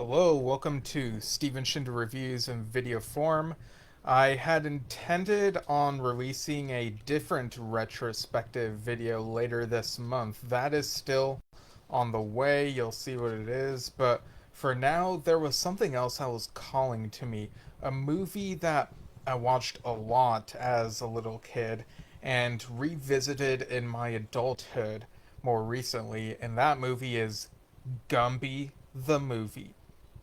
Hello, welcome to Steven Shinder Reviews in video form. I had intended on releasing a different retrospective video later this month. That is still on the way, you'll see what it is, but for now, there was something else that was calling to me. A movie that I watched a lot as a little kid and revisited in my adulthood more recently, and that movie is Gumby the movie.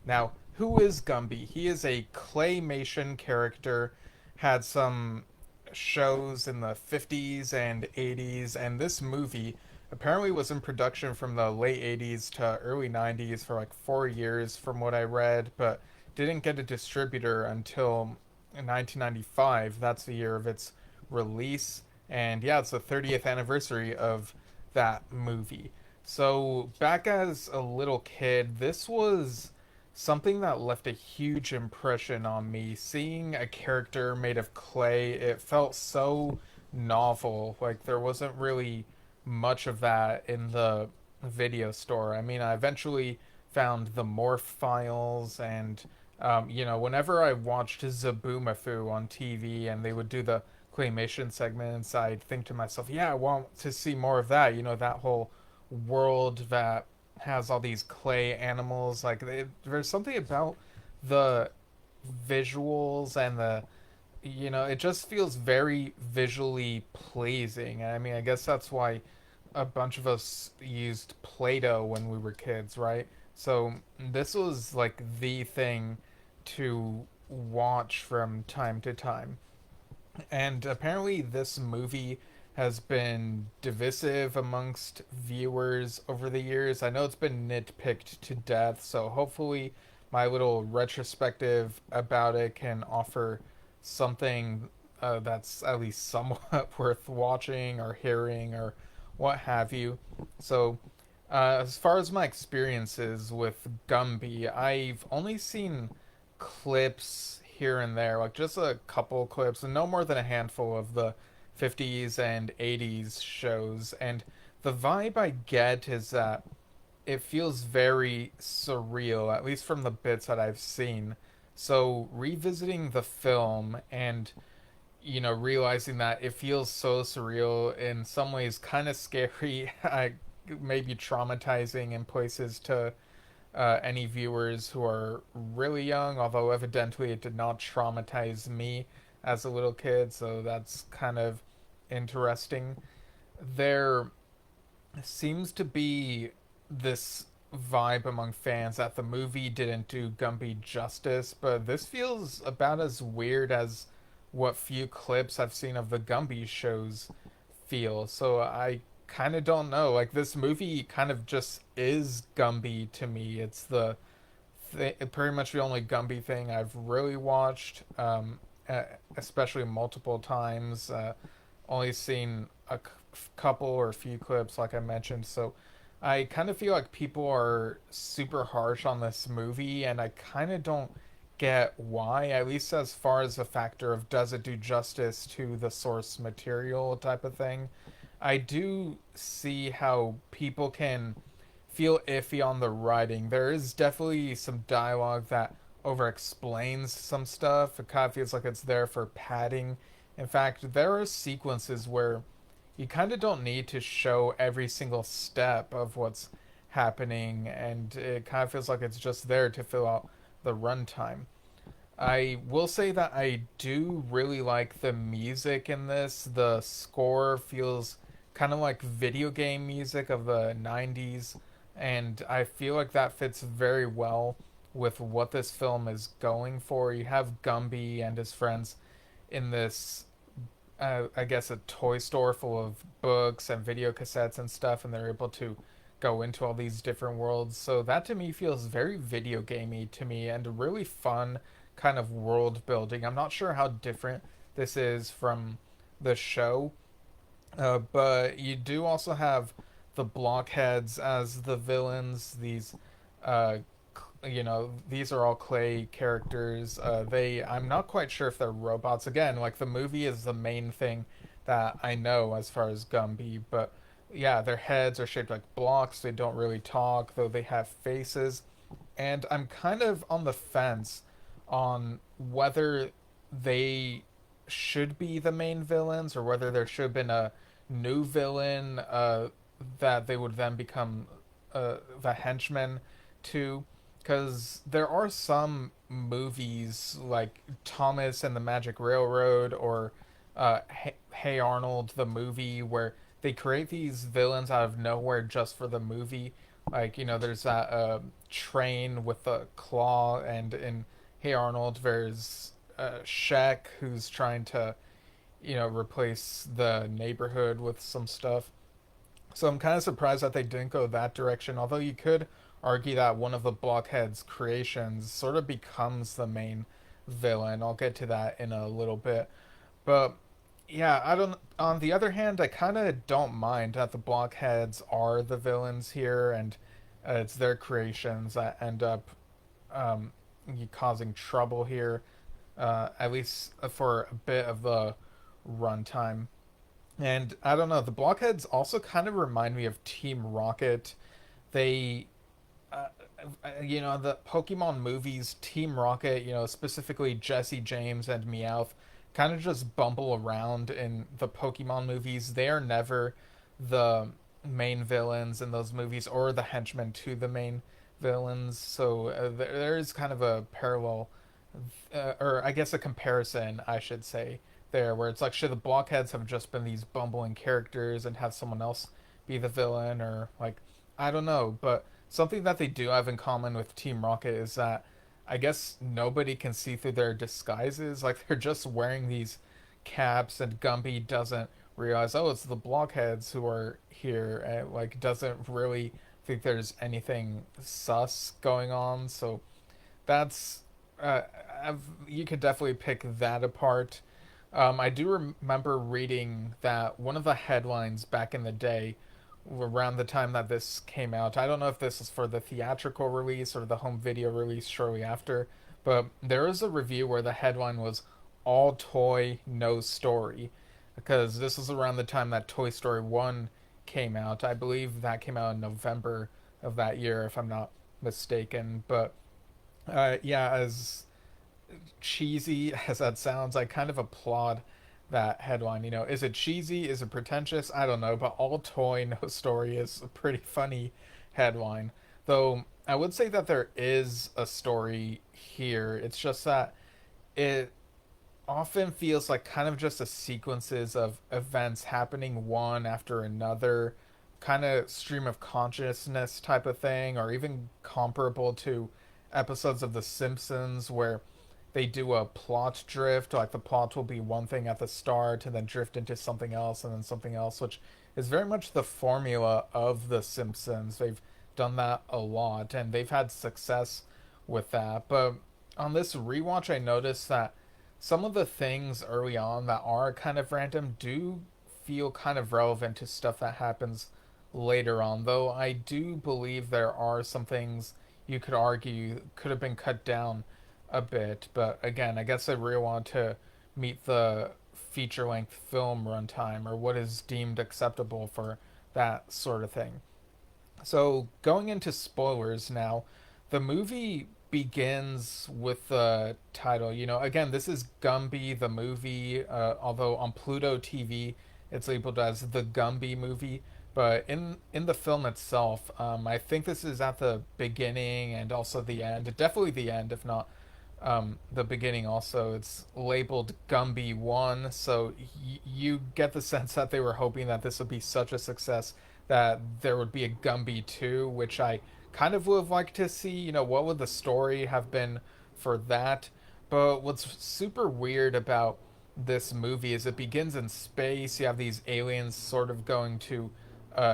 Now, who is Gumby? He is a claymation character, had some shows in the 50s and 80s, and this movie apparently was in production from the late 80s to early 90s for like 4 years, from what I read, but didn't get a distributor until 1995. That's the year of its release, and yeah, it's the 30th anniversary of that movie. So, back as a little kid, this was something that left a huge impression on me. Seeing a character made of clay, it felt so novel. Like, there wasn't really much of that in the video store. I mean, I eventually found the morph files, and, whenever I watched Zaboomafoo on TV and they would do the claymation segments, I'd think to myself, yeah, I want to see more of that. That whole world that has all these clay animals. Like there's something about the visuals and it just feels very visually pleasing. I mean, I guess that's why a bunch of us used Play-Doh when we were kids, right? So this was like the thing to watch from time to time. And apparently, this movie has been divisive amongst viewers over the years. I know it's been nitpicked to death, so hopefully, my little retrospective about it can offer something that's at least somewhat worth watching or hearing or what have you. So, as far as my experiences with Gumby, I've only seen clips here and there, like just a couple clips, and no more than a handful of the 50s and 80s shows. And the vibe I get is that it feels very surreal, at least from the bits that I've seen. So, revisiting the film and realizing that it feels so surreal, in some ways kind of scary, maybe traumatizing in places to any viewers who are really young, although evidently it did not traumatize me as a little kid, so that's kind of interesting. There seems to be this vibe among fans that the movie didn't do Gumby justice, but this feels about as weird as what few clips I've seen of the Gumby shows feel. So I kind of don't know. Like, this movie kind of just is Gumby to me. It's pretty much the only Gumby thing I've really watched, especially multiple times. Only seen couple or a few clips, like I mentioned. So I kind of feel like people are super harsh on this movie, and I kind of don't get why, at least as far as the factor of does it do justice to the source material type of thing. I do see how people can feel iffy on the writing. There is definitely some dialogue that over explains some stuff. It kind of feels like it's there for padding. In fact, there are sequences where you kind of don't need to show every single step of what's happening, and it kind of feels like it's just there to fill out the runtime. I will say that I do really like the music in this. The score feels kind of like video game music of the 90s, and I feel like that fits very well with what this film is going for. You have Gumby and his friends in this, I guess, a toy store full of books and video cassettes and stuff, and they're able to go into all these different worlds. So that to me feels very video gamey to me and really fun kind of world building. I'm not sure how different this is from the show, but you do also have the blockheads as the villains. Uh, these are all clay characters. I'm not quite sure if they're robots. Again, like the movie is the main thing that I know as far as Gumby, but yeah, their heads are shaped like blocks. They don't really talk, though they have faces. and I'm kind of on the fence on whether they should be the main villains or whether there should have been a new villain that they would then become the henchmen to. Because there are some movies like Thomas and the Magic Railroad or Hey Arnold, the movie, where they create these villains out of nowhere just for the movie. Like, there's that train with the claw, and in Hey Arnold, there's Shaq who's trying to, replace the neighborhood with some stuff. So I'm kind of surprised that they didn't go that direction. Although you could argue that one of the Blockhead's creations sort of becomes the main villain. I'll get to that in a little bit. But yeah, I don't. On the other hand, I kind of don't mind that the Blockheads are the villains here, and it's their creations that end up um, causing trouble here, at least for a bit of the runtime. And I don't know, the Blockheads also kind of remind me of Team Rocket. They, uh, the Pokemon movies, Team Rocket, specifically Jesse James and Meowth, kind of just bumble around in the Pokemon movies. They are never the main villains in those movies or the henchmen to the main villains. So there is kind of a parallel, or I guess a comparison, I should say, there, where it's like, should the Blockheads have just been these bumbling characters and have someone else be the villain, or like, I don't know. But something that they do have in common with Team Rocket is that I guess nobody can see through their disguises. Like, they're just wearing these caps, and Gumby doesn't realize, oh, it's the Blockheads who are here, and like doesn't really think there's anything sus going on. So that's uh, you could definitely pick that apart. I do remember reading that one of the headlines back in the day, around the time that this came out, I don't know if this is for the theatrical release or the home video release shortly after, but there was a review where the headline was "All Toy, No Story," because this was around the time that Toy Story 1 came out. I believe that came out in November of that year, if I'm not mistaken. But yeah, as cheesy as that sounds, I kind of applaud that headline. Is it cheesy? Is it pretentious? I don't know, but all toy, no story is a pretty funny headline. Though I would say that there is a story here. It's just that it often feels like kind of just a sequences of events happening one after another, kind of stream of consciousness type of thing, or even comparable to episodes of The Simpsons where they do a plot drift. Like, the plot will be one thing at the start and then drift into something else and then something else, which is very much the formula of The Simpsons. They've done that a lot and they've had success with that. But on this rewatch, I noticed that some of the things early on that are kind of random do feel kind of relevant to stuff that happens later on, though I do believe there are some things you could argue could have been cut down a bit. But again, I guess I really want to meet the feature length film runtime, or what is deemed acceptable for that sort of thing. So, going into spoilers now, the movie begins with the title. Again, this is Gumby the movie, although on Pluto TV it's labeled as the Gumby movie. But in the film itself, I think this is at the beginning and also the end. Definitely the end, if not the beginning also. It's labeled Gumby 1, so you get the sense that they were hoping that this would be such a success that there would be a Gumby 2, which I kind of would have liked to see. What would the story have been for that? But what's super weird about this movie is it begins in space. You have these aliens sort of going to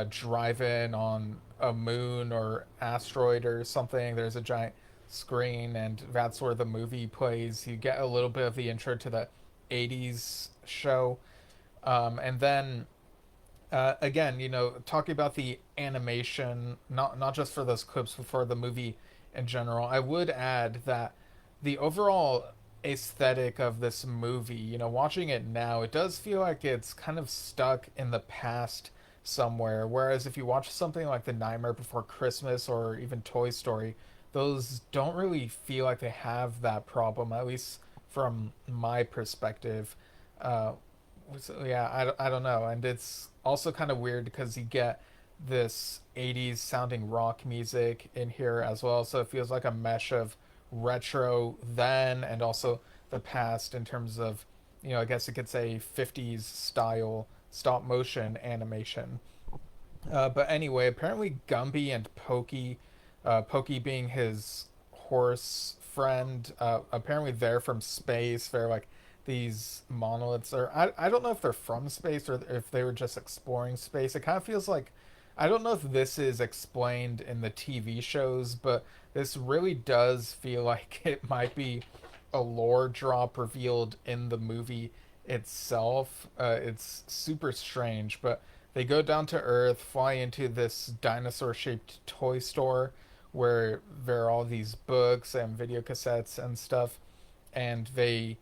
drive in on a moon or asteroid or something. There's a giant screen, and that's where the movie plays. You get a little bit of the intro to the 80s show. And then again, talking about the animation, not just for those clips, but for the movie in general, I would add that the overall aesthetic of this movie, watching it now, it does feel like it's kind of stuck in the past somewhere. Whereas if you watch something like The Nightmare Before Christmas or even Toy Story, those don't really feel like they have that problem, at least from my perspective. Uh, so yeah, I don't know. And it's also kind of weird because you get this 80s sounding rock music in here as well. So it feels like a mesh of retro then and also the past in terms of, I guess you could say 50s style stop motion animation. But anyway, apparently Gumby and Pokey, Pokey being his horse friend, apparently they're from space. They're like these monoliths, or I don't know if they're from space or if they were just exploring space. It kind of feels like, I don't know if this is explained in the TV shows, but this really does feel like it might be a lore drop revealed in the movie itself. It's super strange, but they go down to Earth, fly into this dinosaur shaped toy store where there are all these books and video cassettes and stuff. And they,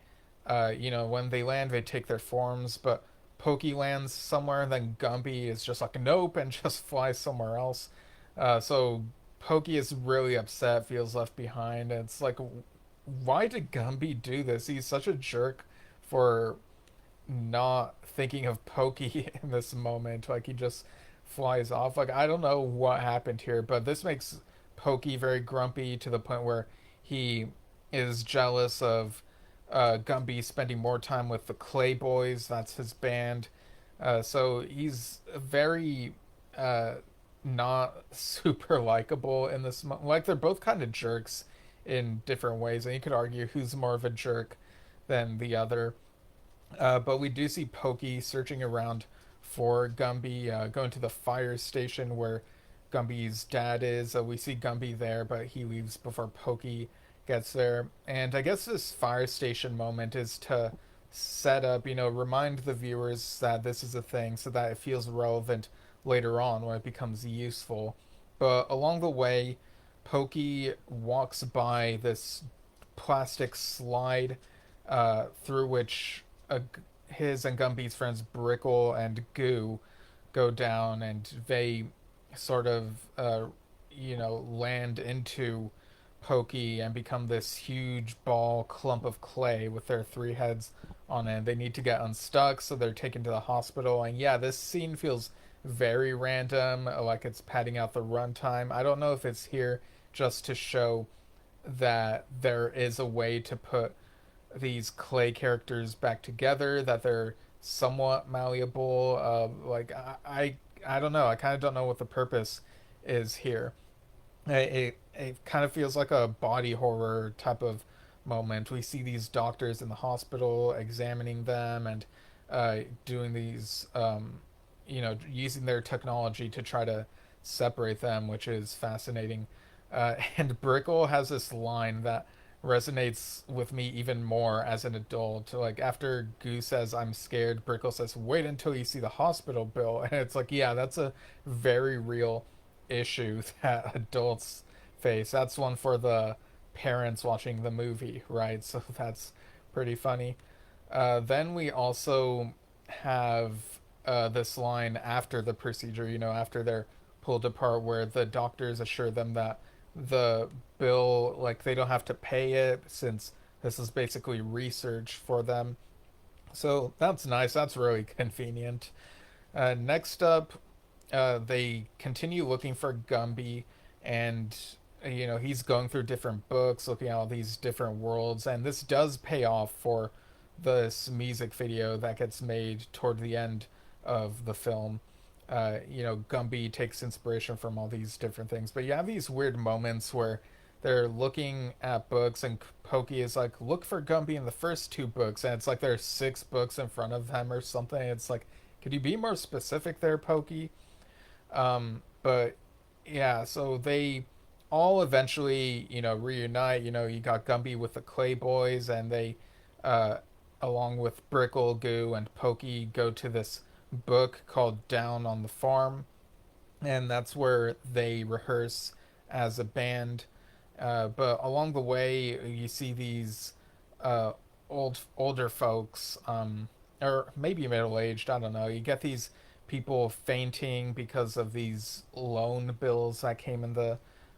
when they land, they take their forms, but Pokey lands somewhere, and then Gumby is just like, nope, and just flies somewhere else. So Pokey is really upset, feels left behind. And it's like, why did Gumby do this? He's such a jerk for not thinking of Pokey in this moment. Like he just flies off. Like I don't know what happened here, but this makes Pokey very grumpy to the point where he is jealous of Gumby spending more time with the Clay Boys. That's his band. So he's very uh, not super likable in this. Like they're both kind of jerks in different ways, and you could argue who's more of a jerk than the other. But we do see Pokey searching around for Gumby, going to the fire station where Gumby's dad is. We see Gumby there, but he leaves before Pokey gets there. And I guess this fire station moment is to set up, remind the viewers that this is a thing so that it feels relevant later on when it becomes useful. But along the way, Pokey walks by this plastic slide through which his and Gumby's friends Brickle and Goo go down, and they sort of, land into Pokey and become this huge ball clump of clay with their three heads on it. They need to get unstuck, so they're taken to the hospital. And yeah, this scene feels very random, like it's padding out the runtime. I don't know if it's here just to show that there is a way to put these clay characters back together, that they're somewhat malleable. I don't know. I kind of don't know what the purpose is here. It kind of feels like a body horror type of moment. We see these doctors in the hospital examining them and doing these, using their technology to try to separate them, which is fascinating. And Brickle has this line that resonates with me even more as an adult. Like after Goo says, "I'm scared," Brickle says, "Wait until you see the hospital bill." And it's like, yeah, that's a very real issue that adults face. That's one for the parents watching the movie, right? So that's pretty funny. Then we also have this line after the procedure, after they're pulled apart, where the doctors assure them that the bill, like, they don't have to pay it since this is basically research for them. So that's nice. That's really convenient. Next up, they continue looking for Gumby, and he's going through different books, looking at all these different worlds, and this does pay off for this music video that gets made toward the end of the film. Gumby takes inspiration from all these different things, but you have these weird moments where they're looking at books, and Pokey is like, "Look for Gumby in the first two books," and it's like there's six books in front of them or something. It's like, could you be more specific there, Pokey? But yeah, so they all eventually, reunite. You got Gumby with the Clay Boys, and they, uh, along with Brickle, Goo, and Pokey, go to this book called Down on the Farm, and that's where they rehearse as a band. But along the way, you see these uh, older folks, or maybe middle aged. I don't know. You get these people fainting because of these loan bills that came in the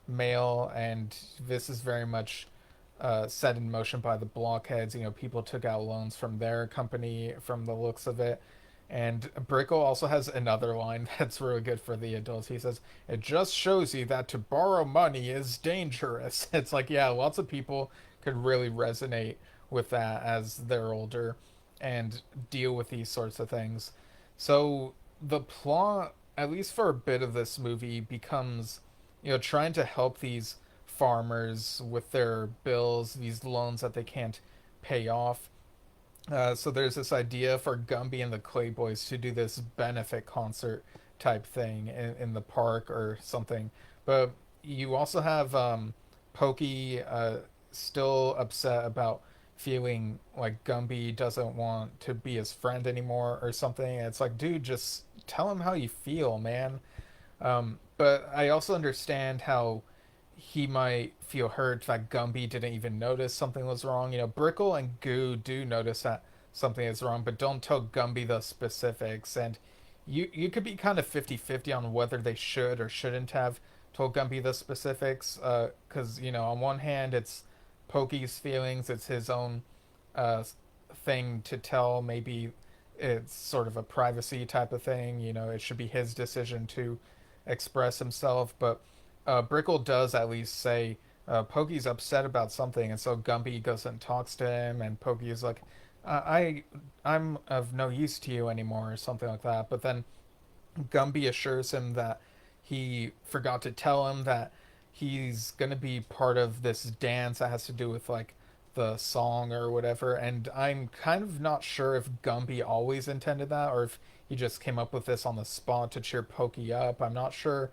male, and this is very much set in motion by the blockheads. You know, people took out loans from their company from the looks of it. And Brickle also has another line that's really good for the adults. He says, "It just shows you that to borrow money is dangerous." It's like, yeah, lots of people could really resonate with that as they're older and deal with these sorts of things. So the plot, at least for a bit of this movie, becomes, you know, trying to help these farmers with their bills, these loans that they can't pay off. So there's this idea for Gumby and the Clayboys to do this benefit concert type thing in the park or something. But you also have Pokey still upset about feeling like Gumby doesn't want to be his friend anymore or something. And it's like, dude, just tell him how you feel, man. But I also understand how he might feel hurt that Gumby didn't even notice something was wrong. You know, Brickle and Goo do notice that something is wrong, but don't tell Gumby the specifics. And you could be kind of 50-50 on whether they should or shouldn't have told Gumby the specifics. Because, you know, on one hand, it's Pokey's feelings, it's his own uh, thing to tell. Maybe it's sort of a privacy type of thing. You know, it should be his decision to express himself. But Brickle does at least say Pokey's upset about something, and so Gumby goes and talks to him, and Pokey is like, I'm of no use to you anymore," or something like that. But then Gumby assures him that he forgot to tell him that he's gonna be part of this dance that has to do with like the song or whatever. And I'm kind of not sure if Gumby always intended that or if he just came up with this on the spot to cheer Pokey up. I'm not sure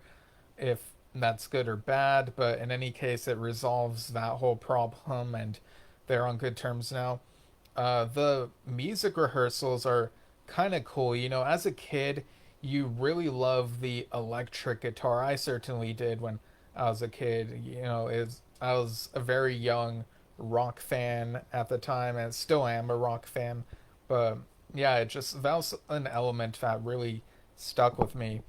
if that's good or bad, but in any case, it resolves that whole problem, and they're on good terms now. The music rehearsals are kind of cool. You know, as a kid, you really love the electric guitar. I certainly did when I was a kid. You know, I was a very young rock fan at the time, and still am a rock fan. But yeah, it just that was an element that really stuck with me.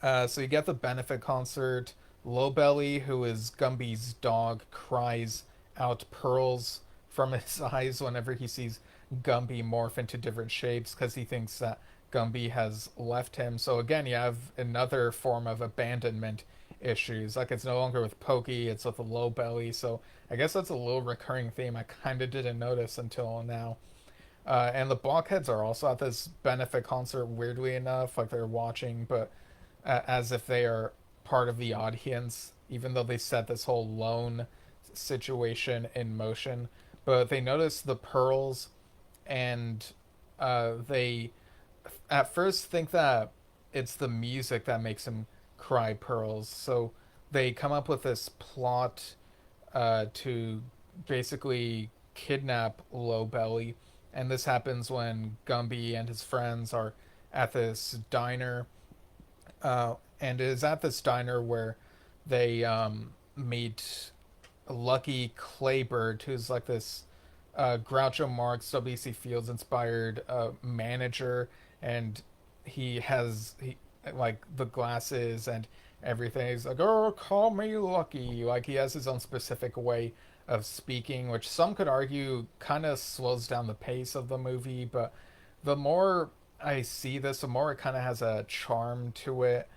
So you get the benefit concert. Lowbelly, who is Gumby's dog, cries out pearls from his eyes whenever he sees Gumby morph into different shapes because he thinks that Gumby has left him. So again, you have another form of abandonment issues. Like it's no longer with Pokey, it's with the Lowbelly. So I guess that's a little recurring theme I kind of didn't notice until now. And the blockheads are also at this benefit concert, weirdly enough, like they're watching, but as if they are part of the audience, even though they set this whole loan situation in motion. But they notice the pearls, and they at first think that it's the music that makes him cry pearls. So they come up with this plot to basically kidnap Lowbelly, and this happens when Gumby and his friends are at this diner, and it is at this diner where they meet Lucky Claybird, who's like this Groucho Marx, W.C. Fields inspired manager, and he like the glasses and everything. He's like, "Oh, call me Lucky." Like he has his own specific way of speaking, which some could argue kind of slows down the pace of the movie. But the more I see this, the more it kind of has a charm to it,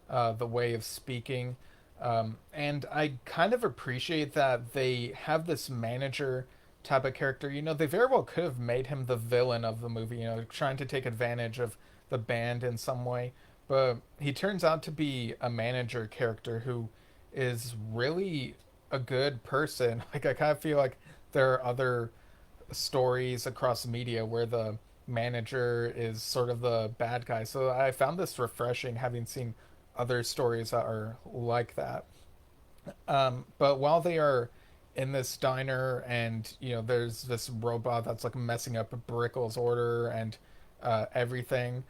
the way of speaking. And I kind of appreciate that they have this manager type of character. You know, they very well could have made him the villain of the movie, you know, trying to take advantage of the band in some way. But he turns out to be a manager character who is really a good person. Like, I kind of feel like there are other stories across media where the manager is sort of the bad guy. So I found this refreshing having seen other stories that are like that. But while they are in this diner, and you know, there's this robot that's like messing up Brickle's order and everything.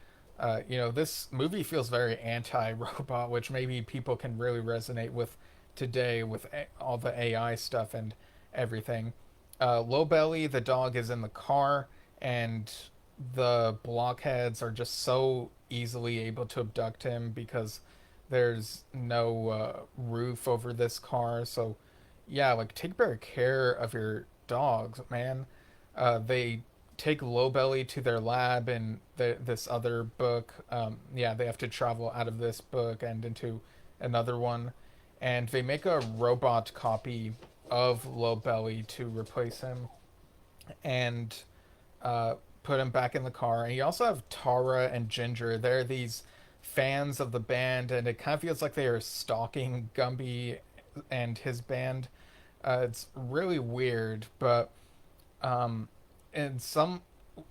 You know, this movie feels very anti-robot, which maybe people can really resonate with today with all the AI stuff and everything. Lowbelly, the dog, is in the car, and the blockheads are just so easily able to abduct him because there's no roof over this car. So yeah, like take better care of your dogs, man. They take Lowbelly to their lab in this other book. Yeah, they have to travel out of this book and into another one, and they make a robot copy of Lowbelly to replace him, and uh, put him back in the car. And you also have Tara and Ginger. They're these fans of the band, and it kind of feels like they are stalking Gumby and his band. It's really weird, but um, in some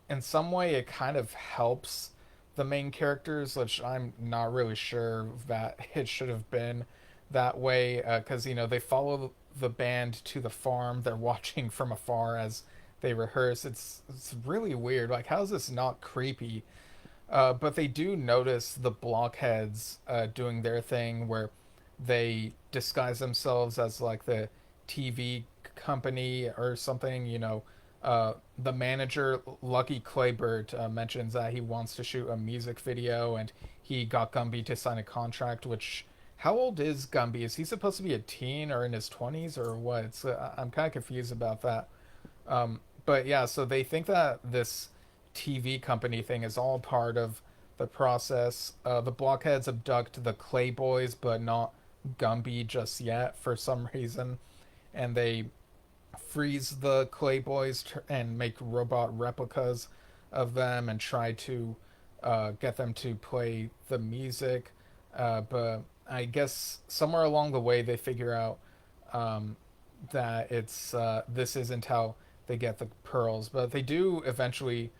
in some way, it kind of helps the main characters, which I'm not really sure that it should have been that way, because they follow the band to the farm. They're watching from afar as they rehearse. It's really weird. Like, how is this not creepy? But they do notice the blockheads doing their thing where they disguise themselves as like the TV company or something. The manager, Lucky Claybert, mentions that he wants to shoot a music video and he got Gumby to sign a contract, which. How old is Gumby? Is he supposed to be a teen or in his 20s or what? I'm kind of confused about that. But yeah, so they think that this TV company thing is all part of the process. The blockheads abduct the Clay Boys, but not Gumby just yet for some reason, and they freeze the Clay Boys and make robot replicas of them and try to get them to play the music. But I guess somewhere along the way they figure out um, that this isn't how they get the pearls, but they do eventually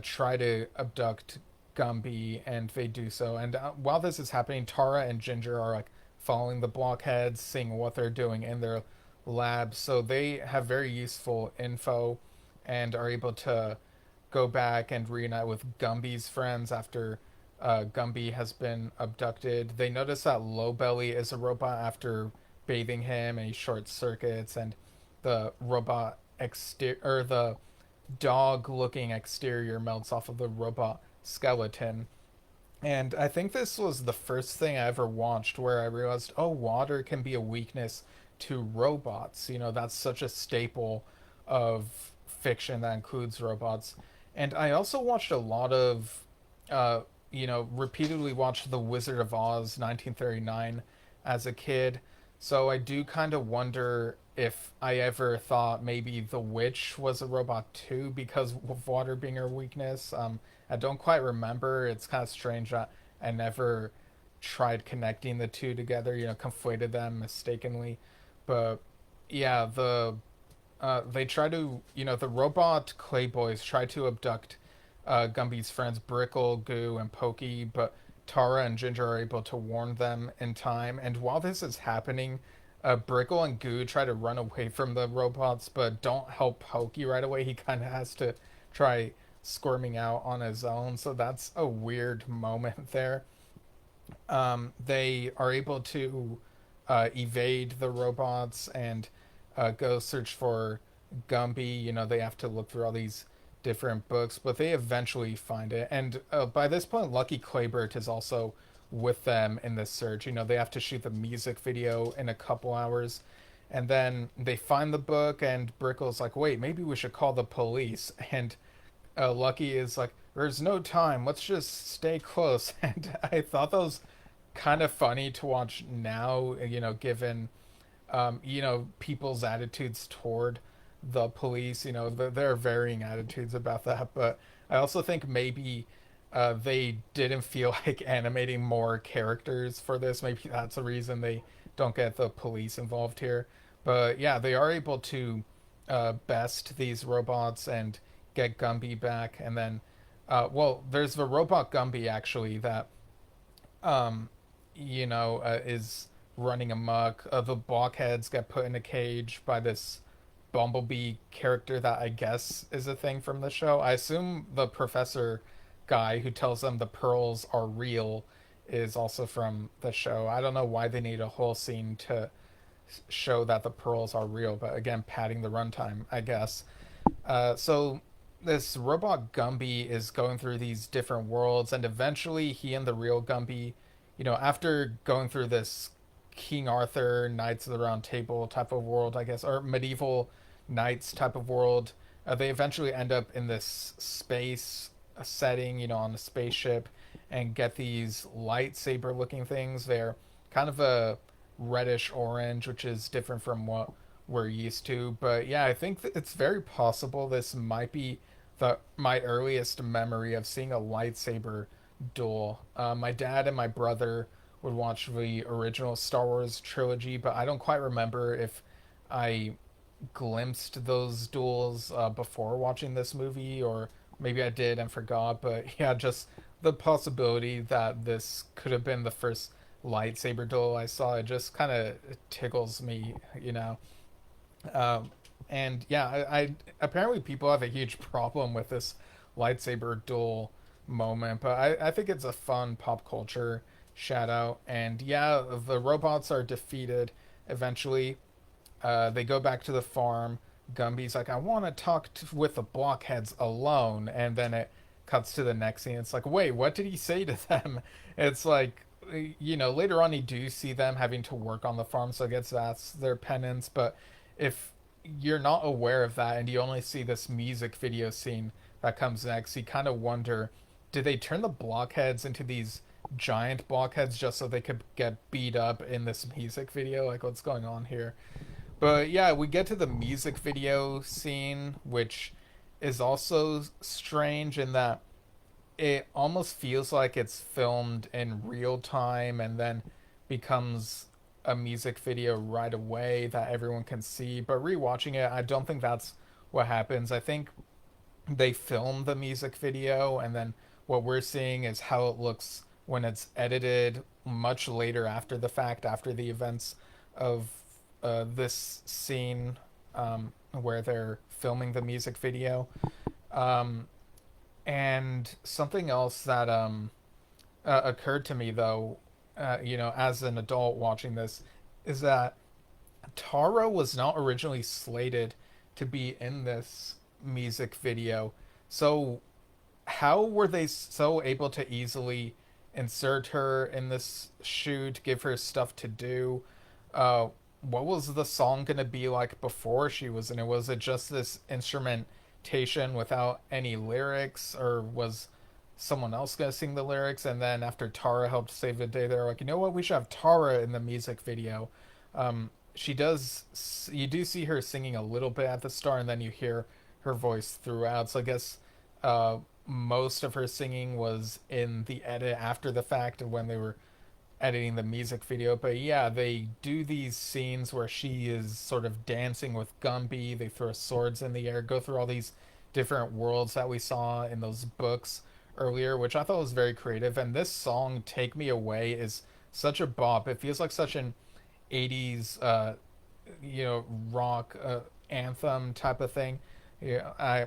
try to abduct Gumby, and they do so. And while this is happening, Tara and Ginger are like following the blockheads, seeing what they're doing in their labs. So they have very useful info and are able to go back and reunite with Gumby's friends after Gumby has been abducted. They notice that Lowbelly is a robot after bathing him, and he short circuits, and the robot exterior or the dog-looking exterior melts off of the robot skeleton. And I think this was the first thing I ever watched where I realized, oh, water can be a weakness to robots. That's such a staple of fiction that includes robots. And I also watched a lot of, repeatedly watched The Wizard of Oz 1939 as a kid. So I do kind of wonder if I ever thought maybe the witch was a robot too because of water being her weakness. I don't quite remember. It's kind of strange that I never tried connecting the two together. Conflated them mistakenly. But yeah, they try to the robot Clay Boys try to abduct Gumby's friends Brickle, Goo, and Pokey, but Tara and Ginger are able to warn them in time. And while this is happening, Brickle and Goo try to run away from the robots, but don't help Pokey right away. He kind of has to try squirming out on his own. So that's a weird moment there. They are able to evade the robots and go search for Gumby. They have to look through all these different books, but they eventually find it. And by this point, Lucky Claybert is also with them in this search. They have to shoot the music video in a couple hours. And then they find the book, and Brickle's like, wait, maybe we should call the police. And Lucky is like, there's no time. Let's just stay close. And I thought that was kind of funny to watch now, given, people's attitudes toward the police. There are varying attitudes about that, but I also think maybe they didn't feel like animating more characters for this. Maybe that's the reason they don't get the police involved here. But yeah, they are able to best these robots and get Gumby back. And then, there's the robot Gumby actually that, is running amok. The blockheads get put in a cage by this Bumblebee character that I guess is a thing from the show. I assume the professor guy who tells them the pearls are real is also from the show. I don't know why they need a whole scene to show that the pearls are real, but again, padding the runtime, I guess. So this robot Gumby is going through these different worlds, and eventually he and the real Gumby after going through this King Arthur, Knights of the Round Table type of world, I guess, or medieval knights type of world, they eventually end up in this space setting, on a spaceship, and get these lightsaber looking things. They're kind of a reddish orange, which is different from what we're used to. But yeah, I think that it's very possible this might be my earliest memory of seeing a lightsaber duel. My dad and my brother would watch the original Star Wars trilogy, but I don't quite remember if I glimpsed those duels before watching this movie, or maybe I did and forgot. But yeah, just the possibility that this could have been the first lightsaber duel I saw, it just kind of tickles me. Um, and yeah, I apparently people have a huge problem with this lightsaber duel moment, but I think it's a fun pop culture shout out. And yeah, the robots are defeated eventually. They go back to the farm. Gumby's like, I want to talk with the blockheads alone. And then it cuts to the next scene. It's like, wait, what did he say to them? It's like, later on you do see them having to work on the farm. So I guess that's their penance. But if you're not aware of that and you only see this music video scene that comes next, you kind of wonder, did they turn the blockheads into these giant blockheads just so they could get beat up in this music video? Like, what's going on here? But yeah, we get to the music video scene, which is also strange in that it almost feels like it's filmed in real time and then becomes a music video right away that everyone can see. But rewatching it, I don't think that's what happens. I think they film the music video, and then what we're seeing is how it looks when it's edited much later after the fact, after the events of this scene, where they're filming the music video. Um, and something else that occurred to me, though, as an adult watching this, is that Tara was not originally slated to be in this music video. So how were they so able to easily insert her in this shoot, give her stuff to do? Uh, what was the song gonna be like before she was in it? Was it just this instrumentation without any lyrics, or was someone else gonna sing the lyrics? And then after Tara helped save the day, they're like, you know what, we should have Tara in the music video. She does. You do see her singing a little bit at the start, and then you hear her voice throughout. So I guess uh, most of her singing was in the edit after the fact of when they were editing the music video. But yeah, they do these scenes where she is sort of dancing with Gumby. They throw swords in the air, go through all these different worlds that we saw in those books earlier, which I thought was very creative. And this song, Take Me Away, is such a bop. It feels like such an 80s rock anthem type of thing. Yeah,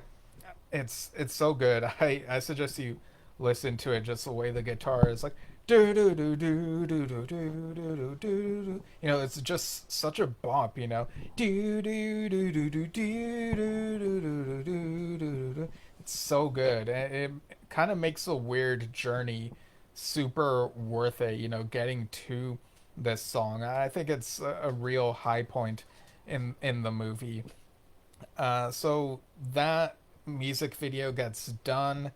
it's so good. I suggest you listen to it, just the way the guitar is like do do do do do do do do do do. It's just such a bop. Do do do do do do do do do do. It's so good. It kind of makes a weird journey super worth it. Getting to this song. I think it's a real high point in the movie. So that music video gets done.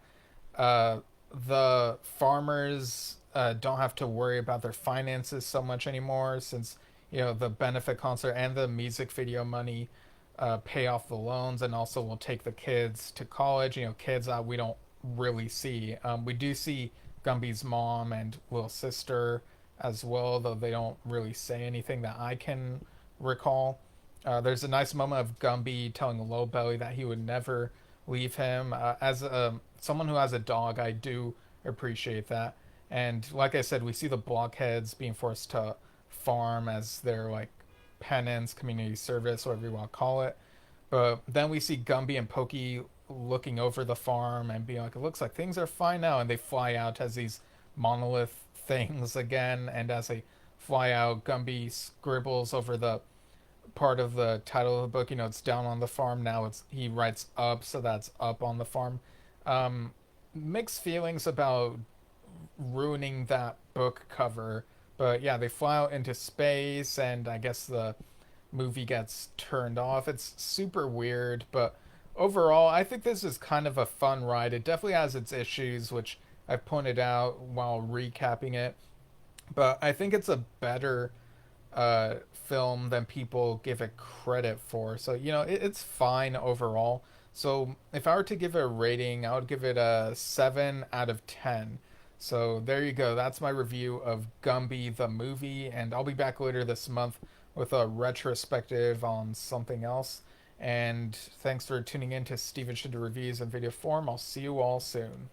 Uh, the farmers don't have to worry about their finances so much anymore, since the benefit concert and the music video money pay off the loans, and also will take the kids to college. Kids that we don't really see. We do see Gumby's mom and Will's sister as well, though they don't really say anything that I can recall. There's a nice moment of Gumby telling Lowbelly that he would never leave him. As someone who has a dog, I do appreciate that. And like I said, we see the blockheads being forced to farm as their like penance, community service, whatever you want to call it. But then we see Gumby and Pokey looking over the farm and being like, it looks like things are fine now. And they fly out as these monolith things again. And as they fly out, Gumby scribbles over the part of the title of the book. It's down on the farm now. He writes up, so that's up on the farm. Mixed feelings about ruining that book cover. But yeah, they fly out into space, and I guess the movie gets turned off. It's super weird, but overall, I think this is kind of a fun ride. It definitely has its issues, which I've pointed out while recapping it, but I think it's a better film than people give it credit for. So, it's fine overall. So, if I were to give it a rating, I would give it a 7 out of 10. So, there you go. That's my review of Gumby the movie, and I'll be back later this month with a retrospective on something else. And thanks for tuning in to Steven Shinder Reviews in video form. I'll see you all soon.